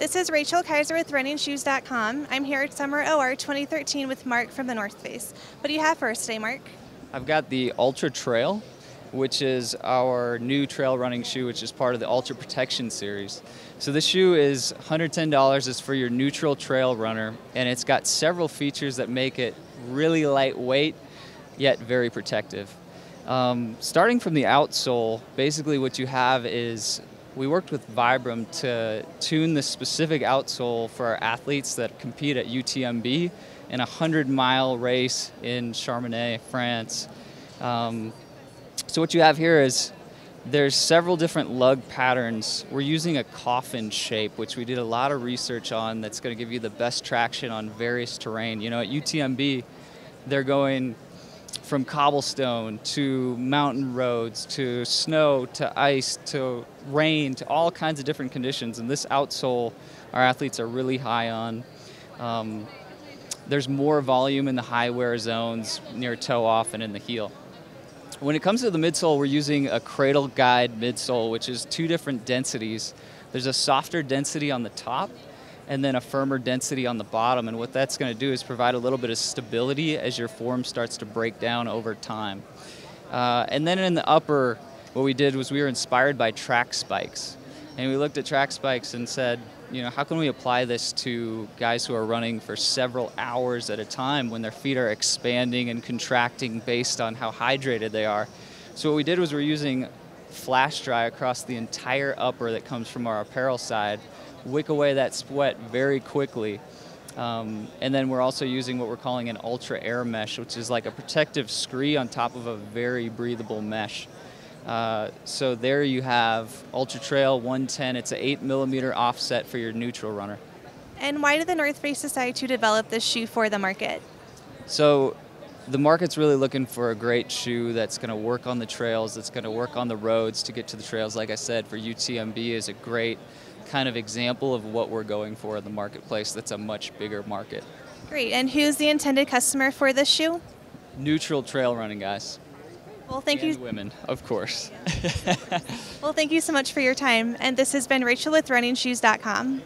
This is Rachel Kaiser with RunningShoes.com. I'm here at Summer OR 2013 with Mark from the North Face. What do you have for us today, Mark? I've got the Ultra Trail, which is our new trail running shoe, which is part of the Ultra Protection series. So this shoe is $110. It's for your neutral trail runner, and it's got several features that make it really lightweight, yet very protective. Starting from the outsole, basically what you have is we worked with Vibram to tune the specific outsole for our athletes that compete at UTMB in a 100-mile race in Chamonix, France. So what you have here is there's several different lug patterns. We're using a coffin shape, which we did a lot of research on, that's going to give you the best traction on various terrain. You know, at UTMB, they're going from cobblestone to mountain roads to snow to ice to rain to all kinds of different conditions, and this outsole our athletes are really high on. There's more volume in the high wear zones near toe off and in the heel. When it comes to the midsole, we're using a CRADLE guide midsole, which is two different densities. There's a softer density on the top and then a firmer density on the bottom, and what that's going to do is provide a little bit of stability as your form starts to break down over time. And then in the upper, what we did was we were inspired by track spikes, and we looked at track spikes and said, you know, how can we apply this to guys who are running for several hours at a time when their feet are expanding and contracting based on how hydrated they are? So what we did was we're using flash dry across the entire upper that comes from our apparel side, wick away that sweat very quickly. And then we're also using what we're calling an Ultra Airmesh, which is like a protective scree on top of a very breathable mesh. So there you have Ultra Trail 110. It's an 8mm offset for your neutral runner. And why did the North Face decide to develop this shoe for the market? So the market's really looking for a great shoe that's going to work on the trails, that's going to work on the roads to get to the trails. Like I said, for UTMB is a great kind of example of what we're going for in the marketplace. That's a much bigger market. Great. And who's the intended customer for this shoe? Neutral trail running guys. Well, thank you. And women, of course. Well, thank you so much for your time. And this has been Rachel with RunningShoes.com.